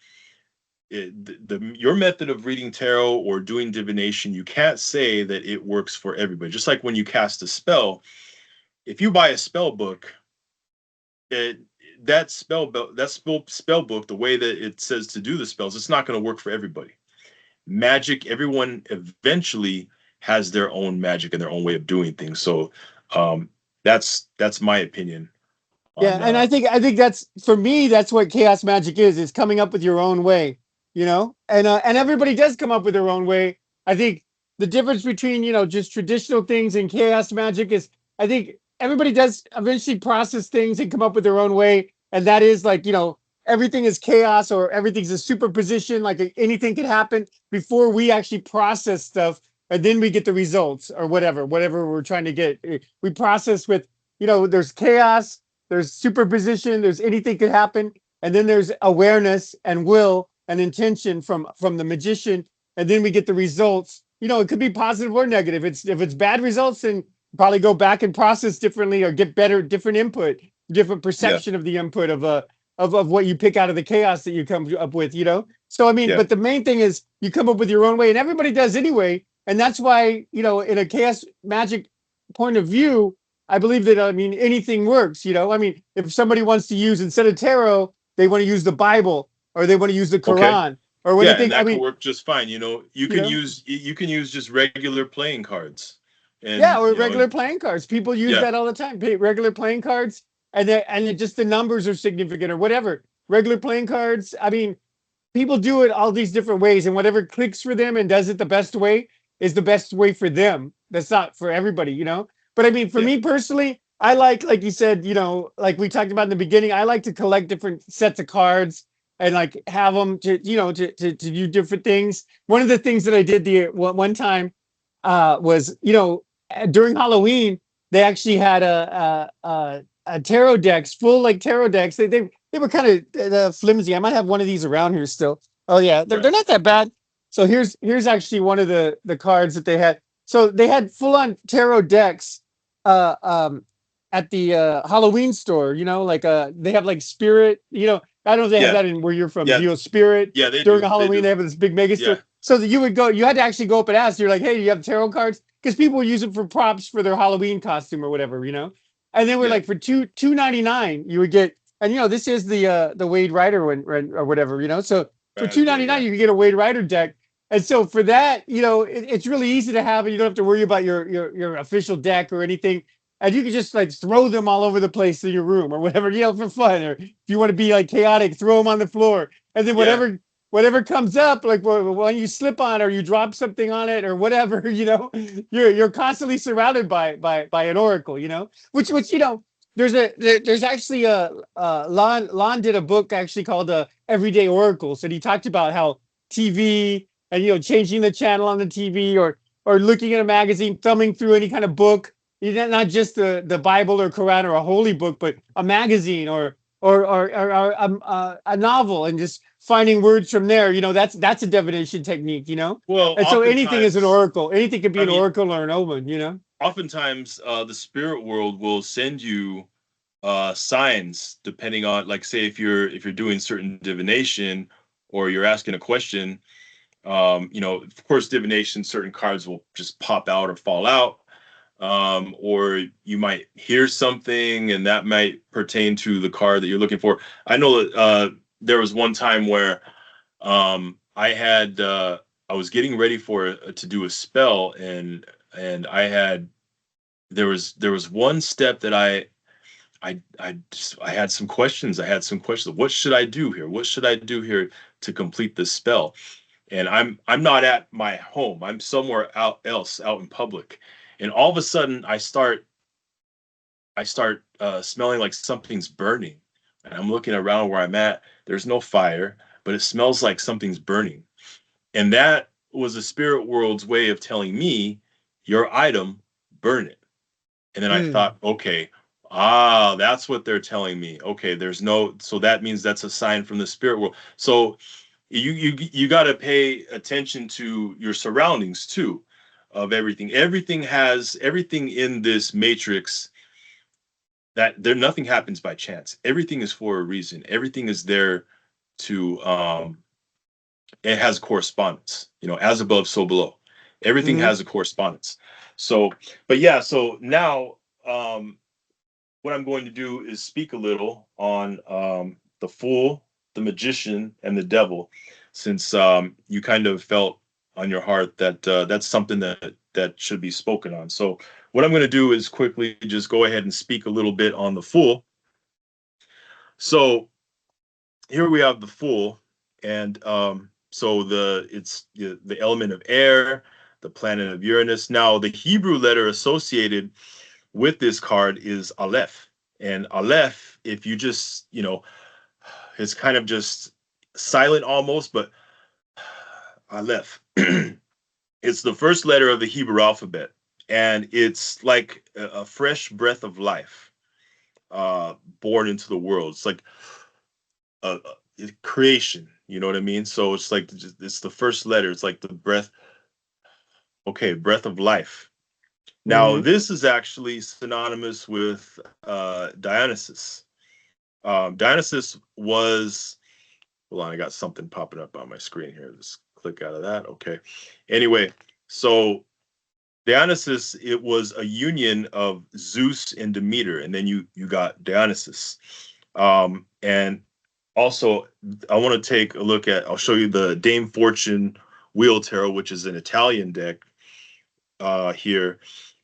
Your method of reading tarot or doing divination, you can't say that it works for everybody. Just like when you cast a spell, if you buy a spell book, that spell book, the way that it says to do the spells, it's not going to work for everybody. Magic, everyone eventually has their own magic and their own way of doing things. So that's my opinion. And I think that's, for me, that's what chaos magic is coming up with your own way. And everybody does come up with their own way. I think the difference between, just traditional things and chaos magic is, I think everybody does eventually process things and come up with their own way. And that is like, everything is chaos, or everything's a superposition, like anything could happen before we actually process stuff. And then we get the results, or whatever we're trying to get. We process with, there's chaos, there's superposition, there's anything could happen. And then there's awareness and will and intention from the magician, and then we get the results. It could be positive or negative. If it's bad results, then probably go back and process differently, or get different input, different perception of the input of what you pick out of the chaos that you come up with. So I mean, but the main thing is you come up with your own way, and everybody does anyway. And that's why, in a chaos magic point of view, I believe that, I mean, anything works, you know. I mean, if somebody wants to use, instead of tarot, they want to use the Bible, or they want to use the Okay. Quran, or when they Yeah, and think, I that could mean, work just fine. You know, you know, you can use just regular playing cards, yeah, and or regular playing cards. People use yeah, that all the time. Regular playing cards, and just the numbers are significant or whatever. Regular playing cards. I mean, people do it all these different ways, and whatever clicks for them and does it the best way is the best way for them. That's not for everybody, you know. But I mean, for yeah, me personally, I like you said, you know, like we talked about in the beginning, I like to collect different sets of cards and like have them to, you know, to do different things. One of the things that I did the one time was, you know, during Halloween, they actually had a tarot decks, full like tarot decks. They were kind of flimsy. I might have one of these around here still. Oh yeah, they're right, not that bad. So here's actually one of the cards that they had. So they had full on tarot decks uh um at the Halloween store, you know, like they have like spirit, you know, I don't know if they have yeah, that in where you're from. yeah, Do you know spirit yeah. They during do, they Halloween? They do. have this big mega store. Yeah, So that you would go, you had to actually go up and ask. You're like, hey, do you have tarot cards? Because people use it for props for their Halloween costume or whatever, you know. And then we're yeah, like for $2.99, you would get, and you know, this is the Wade Rider or whatever, you know. So for right, two right, ninety yeah, nine, you can get a Wade Rider deck. And so for that, you know, it's really easy to have, and you don't have to worry about your official deck or anything. And you can just like throw them all over the place in your room or whatever, you know, for fun. Or if you want to be like chaotic, throw them on the floor. And then yeah. whatever comes up, like when you slip on or you drop something on it or whatever, you know, you're constantly surrounded by an oracle, you know, which you know, there's actually Lon did a book actually called Everyday Oracles, and he talked about how TV and, you know, changing the channel on the TV or looking at a magazine, thumbing through any kind of book, not just the Bible or Quran or a holy book, but a magazine or a novel, and just finding words from there. You know, that's a divination technique. You know, Well, and so anything is an oftentimes, oracle. Anything could be I an mean, oracle or an omen. You know. oftentimes, the spirit world will send you signs depending on, like, say, if you're doing certain divination or you're asking a question. You know, of course, divination, certain cards will just pop out or fall out. Or you might hear something and that might pertain to the card that you're looking for. I know that there was one time where I had I was getting ready for to do a spell, and I had there was one step that I had some questions. I had some questions. What should I do here? What should I do here to complete this spell? And I'm not at my home. I'm somewhere out in public, and all of a sudden I start smelling like something's burning, and I'm looking around where I'm at. There's no fire, but it smells like something's burning, and that was the spirit world's way of telling me, your item, burn it. And then I Mm. thought, okay, that's what they're telling me. Okay, there's no, so that means that's a sign from the spirit world. So you got to pay attention to your surroundings too, of everything. Everything in this matrix, that there nothing happens by chance. Everything is for a reason. Everything is there to it has correspondence. You know, as above, so below. Everything Hmm. has a correspondence. So, but yeah, so now what I'm going to do is speak a little on the fool, the magician, and the devil, since you kind of felt on your heart that that's something that should be spoken on. So what I'm going to do is quickly just go ahead and speak a little bit on the fool. So here we have the fool, and so it's the element of air, the planet of Uranus. Now the Hebrew letter associated with this card is Aleph. And Aleph, if you just, you know, it's kind of just silent almost, but Aleph. It's the first letter of the Hebrew alphabet. And it's like a fresh breath of life born into the world. It's like a creation, you know what I mean? So it's like, it's the first letter. It's like the breath, okay, breath of life. Now, Hmm. this is actually synonymous with Dionysus. Dionysus was, hold on, I got something popping up on my screen here. Let's click out of that. Okay. Anyway, so Dionysus, it was a union of Zeus and Demeter, and then you got Dionysus. And also, I want to take a look at. I'll show you the Dame Fortune Wheel Tarot, which is an Italian deck. Here,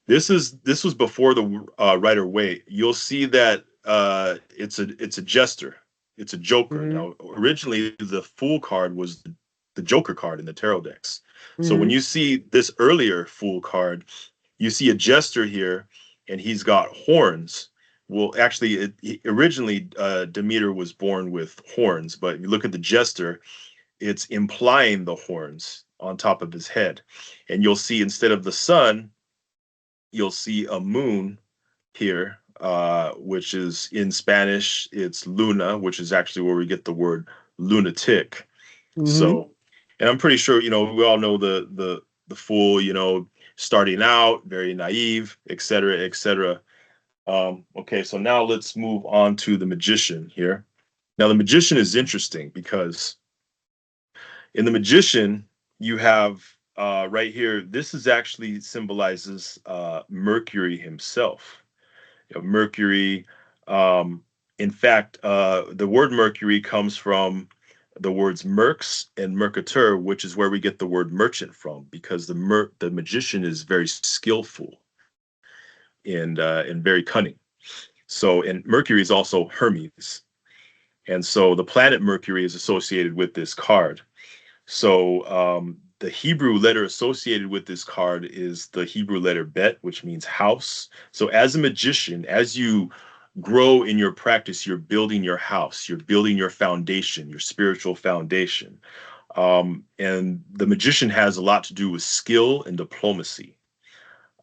this was before the Rider Waite. You'll see that it's a jester. It's a joker. Mm-hmm. Now, originally the Fool card was the Joker card in the tarot decks. So when Mm-hmm. you see this earlier Fool card, you see a jester here, and he's got horns. Well, actually, originally Demeter was born with horns, but if you look at the jester, it's implying the horns on top of his head. And you'll see instead of the sun, you'll see a moon here, which is in Spanish, it's Luna, which is actually where we get the word lunatic. Mm-hmm. So, and I'm pretty sure, we all know the fool, starting out, very naive, etc., etc. Okay, so now let's move on to the magician here. Now, the magician is interesting because in the magician, you have right here, this is actually symbolizes Mercury himself. Mercury, um, in fact, the word Mercury comes from the words mercs and mercator, which is where we get the word merchant from, because the magician is very skillful and very cunning. So, and Mercury is also Hermes. And so the planet Mercury is associated with this card. So the Hebrew letter associated with this card is the Hebrew letter Bet, which means house. So as a magician, as you grow in your practice, you're building your house, you're building your foundation, your spiritual foundation. And the magician has a lot to do with skill and diplomacy.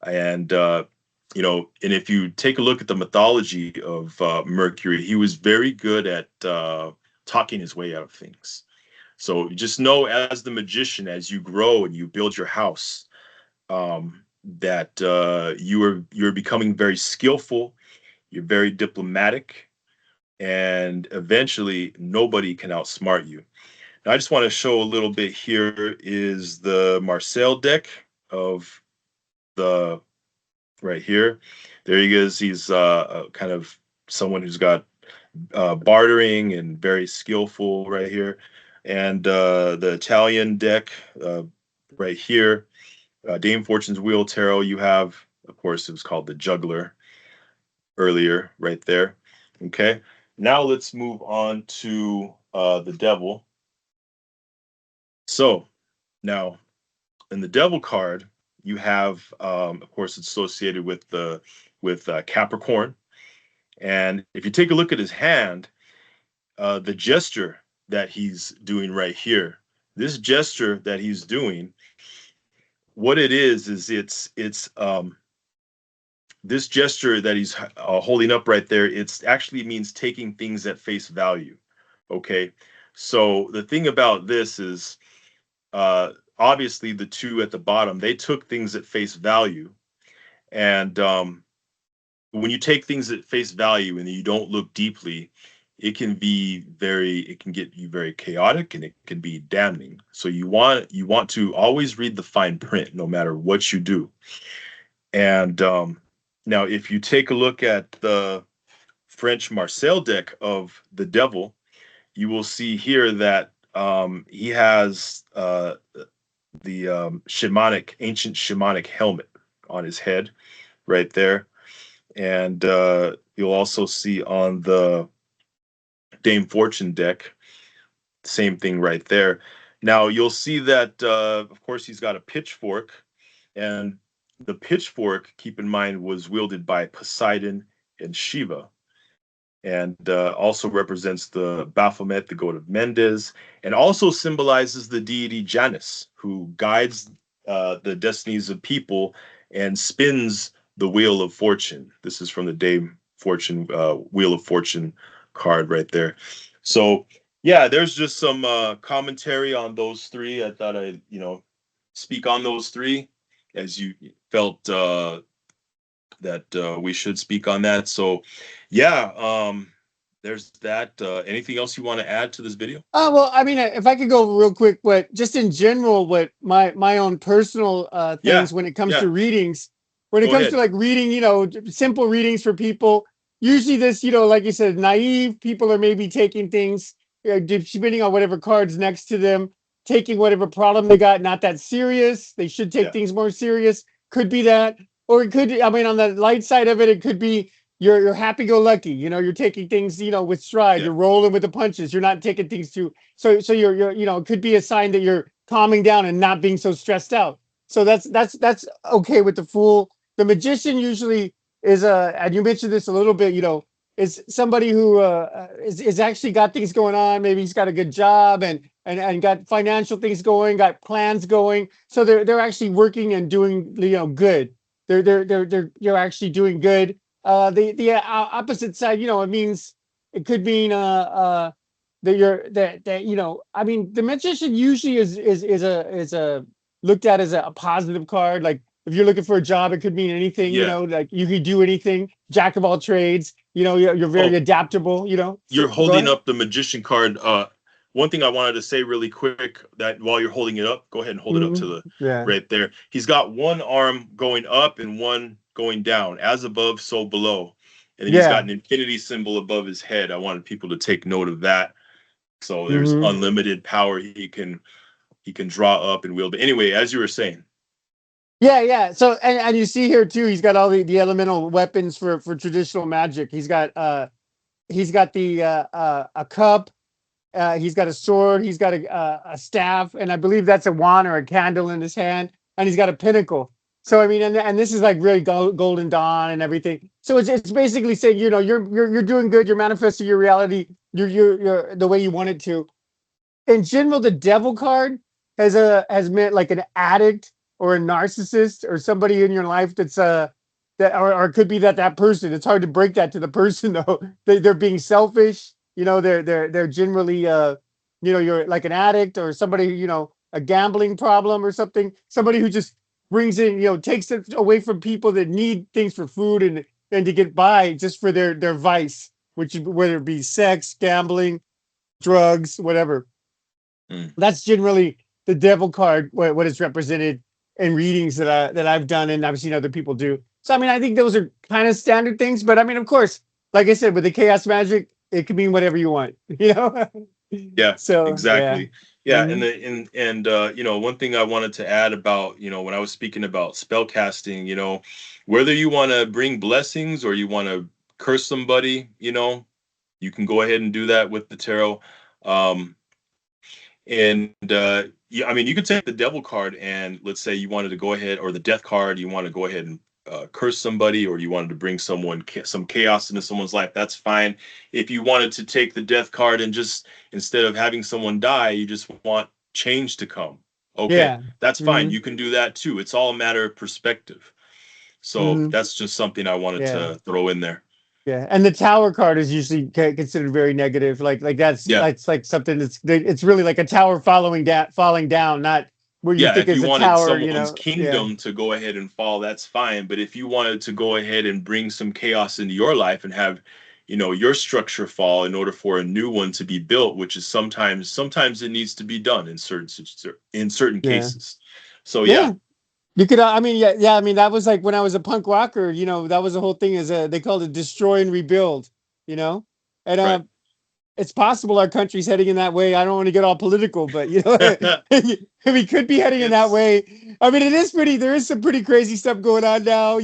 And and if you take a look at the mythology of Mercury, he was very good at talking his way out of things. So just know, as the magician, as you grow and you build your house, that you're becoming very skillful, you're very diplomatic, and eventually nobody can outsmart you. Now, I just want to show a little bit here is the Marcel deck of the right here. There he is. He's kind of someone who's got bartering and very skillful right here. And the Italian deck right here, Dame Fortune's Wheel Tarot, you have, of course, it was called the Juggler earlier, right there. Okay. Now let's move on to the Devil. So now in the Devil card, you have, of course, it's associated with Capricorn. And if you take a look at his hand, the gesture that he's doing right here, this gesture that he's doing, what it is it's this gesture that he's holding up right there, it's actually means taking things at face value. Okay, so the thing about this is obviously the two at the bottom, they took things at face value. And when you take things at face value and you don't look deeply, it can get you very chaotic, and it can be damning. So you want to always read the fine print no matter what you do. And now if you take a look at the French Marcel deck of the Devil, you will see here that he has the ancient shamanic helmet on his head right there. And you'll also see on the Dame Fortune deck, same thing right there. Now you'll see that, of course, he's got a pitchfork, and the pitchfork, keep in mind, was wielded by Poseidon and Shiva, and also represents the Baphomet, the god of Mendes, and also symbolizes the deity Janus, who guides the destinies of people and spins the wheel of fortune. This is from the Dame Fortune Wheel of Fortune card right there. So yeah, there's just some commentary on those three. I thought I'd speak on those three, as you felt that we should speak on that. So yeah, there's that. Anything else you want to add to this video? Oh, well, I mean, if I could go real quick, but just in general, what my own personal Yeah, things when it comes yeah. to readings, when it Go comes to ahead. like reading, simple readings for people, usually this, like you said, naive people are maybe taking things, depending on whatever cards next to them, taking whatever problem they got, not that serious. They should take Yeah, things more serious. Could be that, or it could, I mean, on the light side of it, it could be you're happy-go-lucky. You're taking things, with stride. yeah, You're rolling with the punches. You're not taking things too. So you're it could be a sign that you're calming down and not being so stressed out. So that's okay with the fool. The magician usually is and you mentioned this a little bit. Is somebody who is actually got things going on. Maybe he's got a good job and got financial things going, got plans going. So they're actually working and doing good. You're actually doing good. The opposite side, it means it could mean that I mean, the magician usually is a looked at as a positive card. Like if you're looking for a job, it could mean anything. yeah. Like you could do anything, jack of all trades. You're very Oh, adaptable. So you're go holding ahead. up the magician card. One thing I wanted to say really quick, that while you're holding it up, go ahead and hold it up to the Yeah, right there. He's got one arm going up and one going down, as above, so below. And then he's got yeah. an infinity symbol above his head. I wanted people to take note of that. So there's hmm unlimited power he can draw up and wield. But anyway, as you were saying, Yeah, yeah. So and you see here too, he's got all the elemental weapons for traditional magic. He's got the a cup. He's got a sword. He's got a staff, and I believe that's a wand or a candle in his hand. And he's got a pinnacle. So I mean, and this is like really golden dawn and everything. So it's basically saying, you're doing good. You're manifesting your reality. You're the way you want it to. In general, the devil card has meant like an addict or a narcissist or somebody in your life that's that or it could be that person. It's hard to break that to the person though. They're being selfish. They're generally you're like an addict or somebody, a gambling problem or something. Somebody who just brings in, takes it away from people that need things for food and to get by just for their vice, which whether it be sex, gambling, drugs, whatever. mm, That's generally the devil card, what is represented in readings that I've done and I've seen other people do. So I mean, I think those are kind of standard things, but I mean, of course, like I said, with the chaos magic, it can mean whatever you want, yeah, So yeah. exactly. Yeah, hmm one thing I wanted to add about, when I was speaking about spellcasting, whether you want to bring blessings or you want to curse somebody, you can go ahead and do that with the tarot. Um, And yeah, I mean, you could take the devil card and let's say you wanted to go ahead, or the death card, you want to go ahead and curse somebody, or you wanted to bring some chaos into someone's life. That's fine. If you wanted to take the death card and just instead of having someone die, you just want change to come. Okay, Yeah. that's fine. hmm You can do that too. It's all a matter of perspective. So hmm that's just something I wanted Yeah. to throw in there. Yeah. And the tower card is usually considered very negative. Like Yeah. that's like something it's really like a tower falling down, not where you Yeah, think if is you a wanted tower, someone's Yeah. kingdom to go ahead and fall, that's fine. But if you wanted to go ahead and bring some chaos into your life and have, your structure fall in order for a new one to be built, which is sometimes it needs to be done in certain Yeah. cases. So yeah, Yeah. You could, I mean, yeah, yeah. I mean, that was like when I was a punk rocker. That was the whole thing. They called it destroy and rebuild. You know, and right. it's possible our country's heading in that way. I don't want to get all political, but we could be heading in that It's way. I mean, it is pretty. There is some pretty crazy stuff going on now.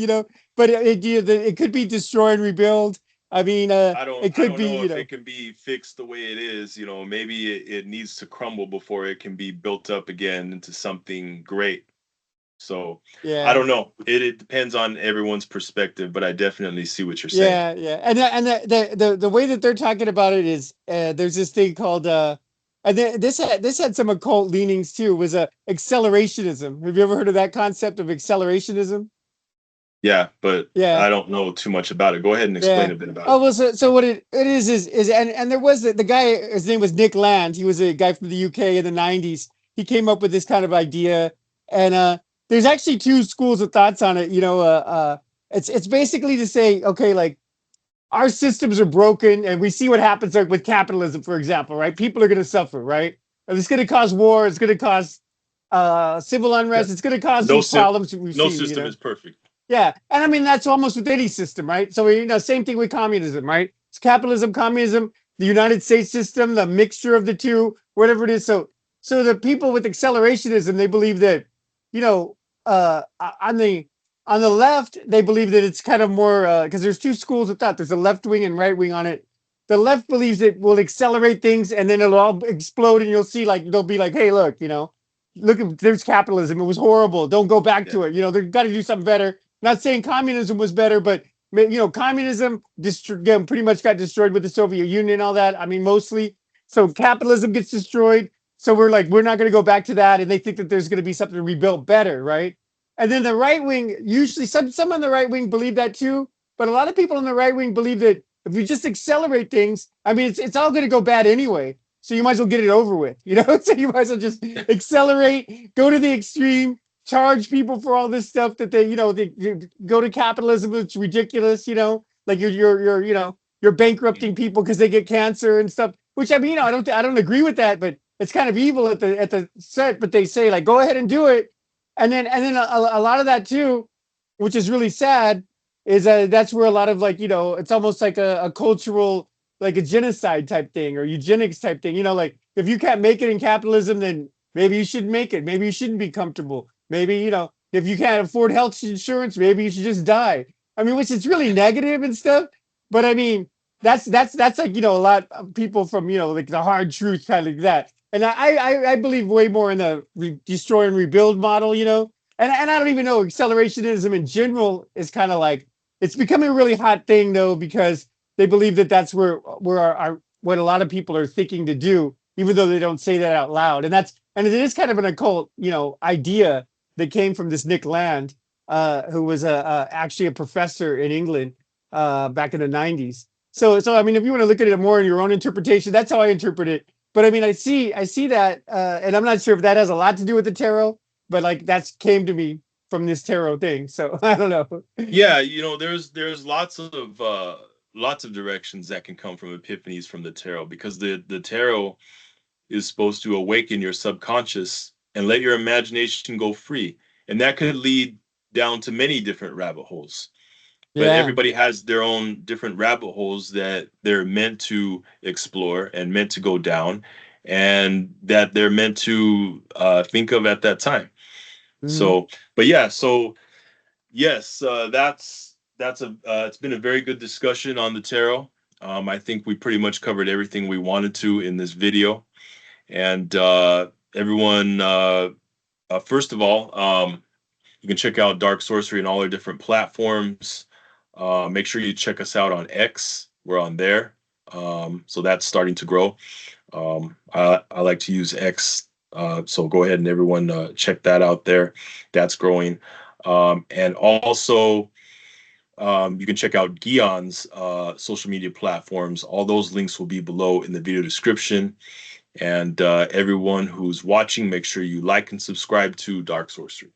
But it could be destroy and rebuild. I mean, I don't it I could don't be. know if it can be fixed the way it is. Maybe it needs to crumble before it can be built up again into something great. So I Yeah. don't know. It depends on everyone's perspective, but I definitely see what you're saying. Yeah, yeah, and the way that they're talking about it is there's this thing called and this had some occult leanings too. Was accelerationism. Have you ever heard of that concept of accelerationism? Yeah, but Yeah, I don't know too much about it. Go ahead and explain yeah. a bit about Oh it. well, so what it is and there was the guy. His name was Nick Land. He was a guy from the UK in the '90s. He came up with this kind of idea, and there's actually two schools of thoughts on it. It's basically to say, okay, like our systems are broken, and we see what happens like with capitalism, for example, right? People are going to suffer, right? And it's going to cause war. It's going to cause civil Yeah. unrest. It's going to cause No these problems we've no seen, system is perfect. Yeah, and I mean that's almost with any system, right? So same thing with communism, right? It's capitalism, communism, the United States system, the mixture of the two, whatever it is. So the people with accelerationism, they believe that, you know, on the left, they believe that it's kind of more because there's two schools of thought. There's a left wing and right wing on it. The left believes it will accelerate things and then it'll all explode, and you'll see like they'll be like, hey, look, there's capitalism. It was horrible. Don't go back to it. They've got to do something better. Not saying communism was better, but communism pretty much got destroyed with the Soviet Union and all that. I mean, mostly. So capitalism gets destroyed. So we're not going to go back to that, and they think that there's going to be something rebuilt better, right? And then the right wing, usually some on the right wing believe that too, but a lot of people on the right wing believe that if you just accelerate things, I mean, it's all going to go bad anyway. So you might as well get it over with, So you might as well just accelerate, go to the extreme, charge people for all this stuff that they go to capitalism. It's ridiculous, like you're bankrupting people because they get cancer and stuff. Which I mean, I don't agree with that, but it's kind of evil at the set. But they say like, go ahead and do it, and then a lot of that too, which is really sad, is that's where a lot of it's almost like a cultural, like a genocide type thing or eugenics type thing. Like if you can't make it in capitalism, then maybe you shouldn't make it. Maybe you shouldn't be comfortable. Maybe, if you can't afford health insurance, maybe you should just die. I mean, which is really negative and stuff. But I mean, that's like, a lot of people from, like the hard truth kind of like that. And I believe way more in the destroy and rebuild model, and I don't even know, accelerationism in general is kind of like, it's becoming a really hot thing though, because they believe that that's where our what a lot of people are thinking to do, even though they don't say that out loud. And it is kind of an occult, idea that came from this Nick Land, who was actually a professor in England back in the 90s. So I mean, if you want to look at it more in your own interpretation, that's how I interpret it. But I mean, I see that, and I'm not sure if that has a lot to do with the tarot, but like that's came to me from this tarot thing. So I don't know. Yeah, there's lots of directions that can come from epiphanies from the tarot, because the tarot is supposed to awaken your subconscious and let your imagination go free, and that could lead down to many different rabbit holes. But Yeah. everybody has their own different rabbit holes that they're meant to explore and meant to go down, and that they're meant to think of at that time. Mhm. So, but yeah, so yes, that's it's been a very good discussion on the tarot. I think we pretty much covered everything we wanted to in this video, and everyone, first of all, you can check out Dark Sorcery on all our different platforms. Make sure you check us out on X. We're on there. So that's starting to grow. I like to use X. So go ahead and everyone check that out there. That's growing. And also, you can check out Guion's social media platforms. All those links will be below in the video description. And everyone who's watching, make sure you like and subscribe to Dark Sorcery.